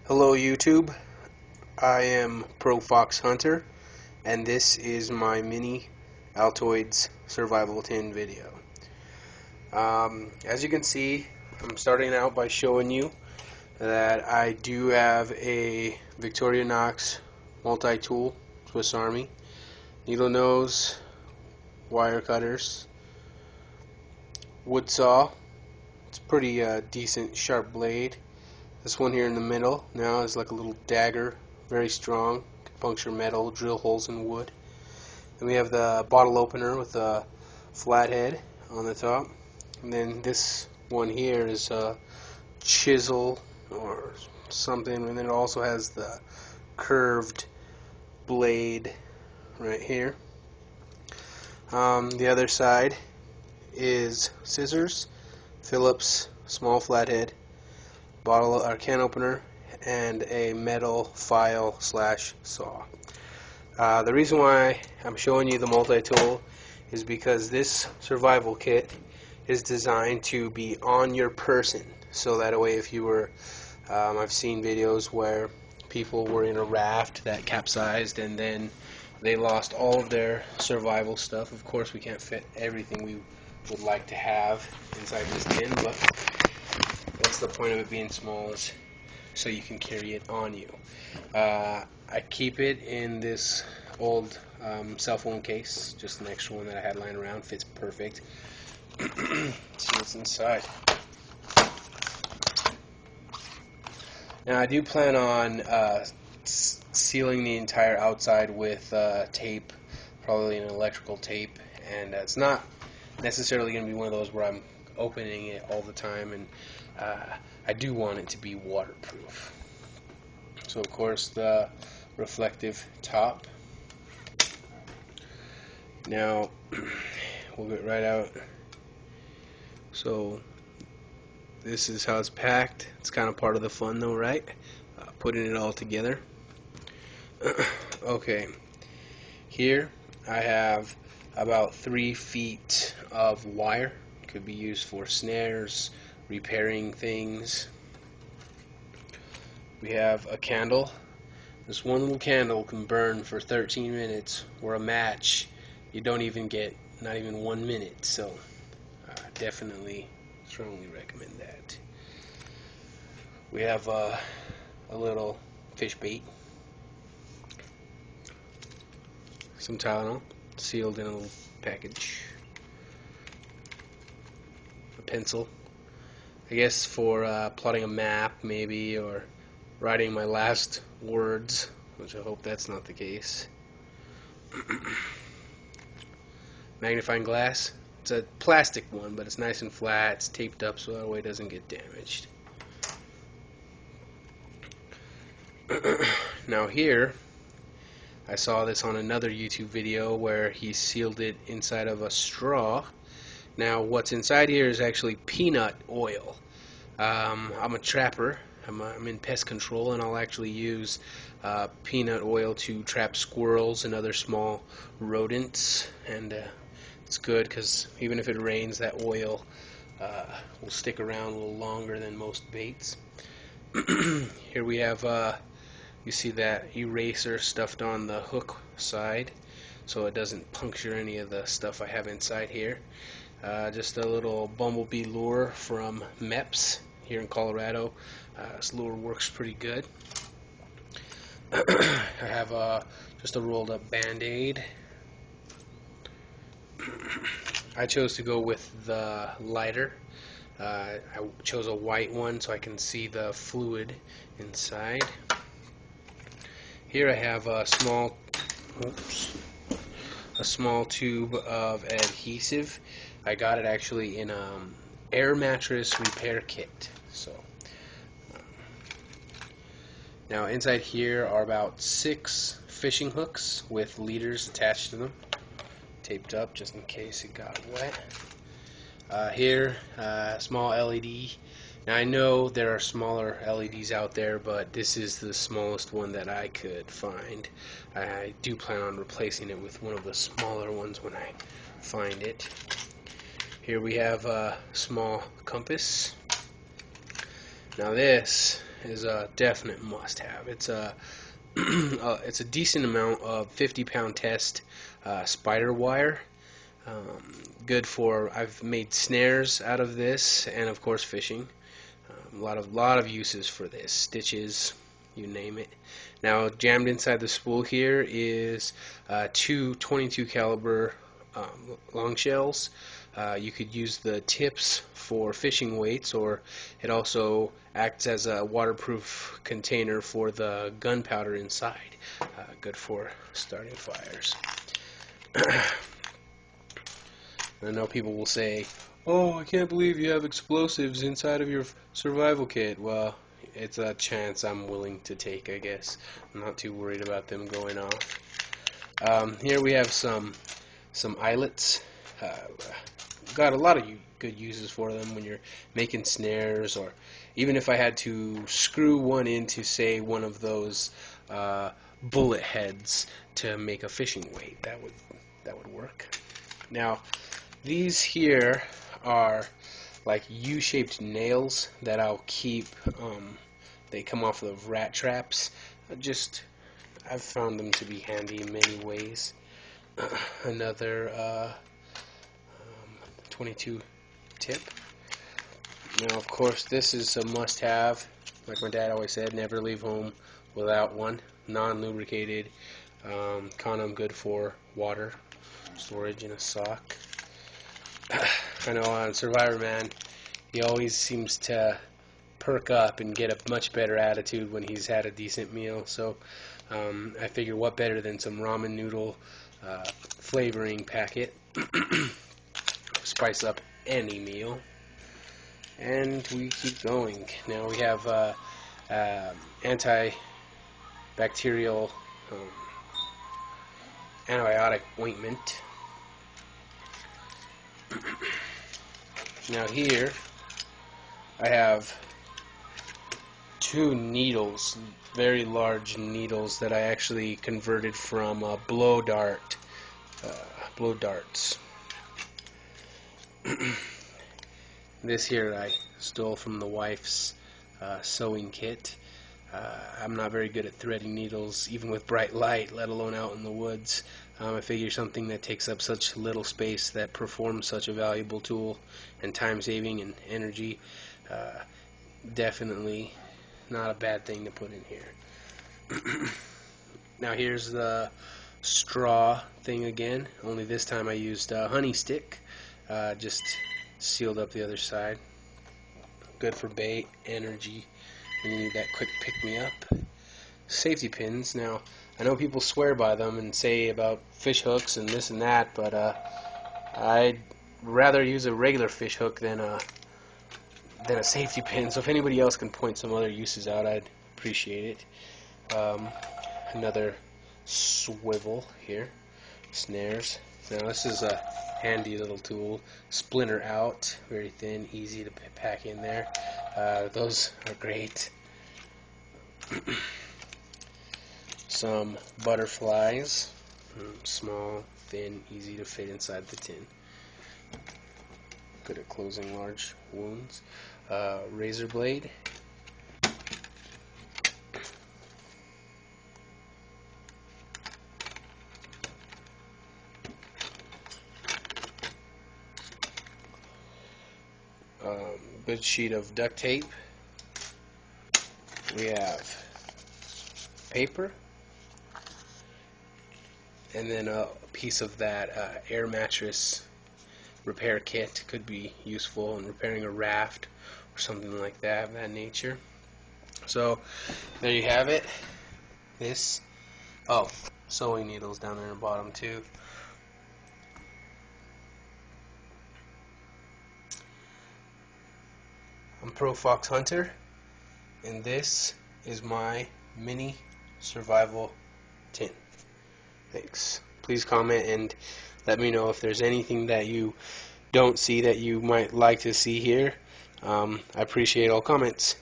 Hello YouTube, I am Pro Fox Hunter and this is my mini Altoids survival tin video. As you can see, I'm starting out by showing you that I do have a Victorinox multi-tool Swiss Army, needle nose, wire cutters, wood saw. It's a pretty decent sharp blade. This one here in the middle now is like a little dagger, very strong, can puncture metal, drill holes in wood. Then we have the bottle opener with a flathead on the top. And then this one here is a chisel or something, and then it also has the curved blade right here. The other side is scissors, Phillips small flathead, bottle or can opener, and a metal file slash saw. The reason why I'm showing you the multi-tool is because this survival kit is designed to be on your person, so that way if you were I've seen videos where people were in a raft that capsized and then they lost all of their survival stuff. Of course we can't fit everything we would like to have inside this tin, but that's the point of it being small, is so you can carry it on you. I keep it in this old cell phone case, just an extra one that I had lying around, fits perfect. See what's inside. Now I do plan on sealing the entire outside with tape, probably an electrical tape, and it's not necessarily going to be one of those where I'm opening it all the time, and I do want it to be waterproof. So of course the reflective top. Now we'll get right out. So this is how it's packed. It's kind of part of the fun though, right? Putting it all together. Okay, here I have about 3 feet of wire. Could be used for snares, repairing things. We have a candle. This one little candle can burn for 13 minutes, or a match you don't even get not even 1 minute, so definitely strongly recommend that. We have a little fish bait, some Tylenol sealed in a little package, a pencil, I guess for plotting a map maybe, or writing my last words, which I hope that's not the case. Magnifying glass. It's a plastic one, but it's nice and flat. It's taped up so that way it doesn't get damaged. Now here, I saw this on another YouTube video where he sealed it inside of a straw. Now what's inside here is actually peanut oil. I'm a trapper. I'm in pest control, and I'll actually use peanut oil to trap squirrels and other small rodents, and it's good because even if it rains, that oil will stick around a little longer than most baits. Here we have you see that eraser stuffed on the hook side so it doesn't puncture any of the stuff I have inside here. Just a little bumblebee lure from MEPS here in Colorado. This lure works pretty good. I have just a rolled up Band-Aid. I chose to go with the lighter. I chose a white one so I can see the fluid inside. Here I have a small tube of adhesive. I got it actually in air mattress repair kit. So now inside here are about 6 fishing hooks with leaders attached to them, taped up just in case it got wet. Here, small LED. Now I know there are smaller LEDs out there, but this is the smallest one that I could find. I do plan on replacing it with one of the smaller ones when I find it. Here we have a small compass. Now this is a definite must-have. It's a decent amount of 50-pound test spider wire. Good for, I've made snares out of this, and of course fishing. A lot of uses for this. Stitches, you name it. Now, jammed inside the spool here is two 22 caliber long shells. You could use the tips for fishing weights, or it also acts as a waterproof container for the gunpowder inside. Good for starting fires. I know people will say, "Oh, I can't believe you have explosives inside of your survival kit." Well, it's a chance I'm willing to take, I guess. I'm not too worried about them going off. Here we have some eyelets. Uh, got a lot of good uses for them when you're making snares, or even if I had to screw one into, say, one of those bullet heads to make a fishing weight. That would work. Now, these here are like U-shaped nails that I'll keep. They come off of rat traps. I've found them to be handy in many ways. Another 22 tip. Now, of course, this is a must-have. Like my dad always said, never leave home without one. Non-lubricated condom, good for water storage in a sock. I know on Survivor Man, he always seems to perk up and get a much better attitude when he's had a decent meal. So I figure what better than some ramen noodle flavoring packet. Spice up any meal. And we keep going. Now we have antibacterial antibiotic ointment. Now here I have two needles, very large needles that I actually converted from blow darts. This here I stole from the wife's sewing kit. I'm not very good at threading needles, even with bright light, let alone out in the woods. I figure something that takes up such little space that performs such a valuable tool and time saving and energy, definitely not a bad thing to put in here. Now here's the straw thing again, only this time I used honey stick, just sealed up the other side. Good for bait, energy, and you need that quick pick-me-up. Safety pins. Now, I know people swear by them and say about fish hooks and this and that, but I'd rather use a regular fish hook than a safety pin. So if anybody else can point some other uses out, I'd appreciate it. Another swivel here. Snares. Now this is a handy little tool. Splinter out, very thin, easy to pack in there. Those are great. Some butterflies, small, thin, easy to fit inside the tin. Good at closing large wounds. Razor blade. Good sheet of duct tape. We have paper, and then a piece of that air mattress repair kit could be useful in repairing a raft or something like that of that nature. So there you have it. Sewing needles down there in the bottom too. I'm Pro Fox Hunter, and this is my mini survival tin. Thanks. Please comment and let me know if there's anything that you don't see that you might like to see here. I appreciate all comments.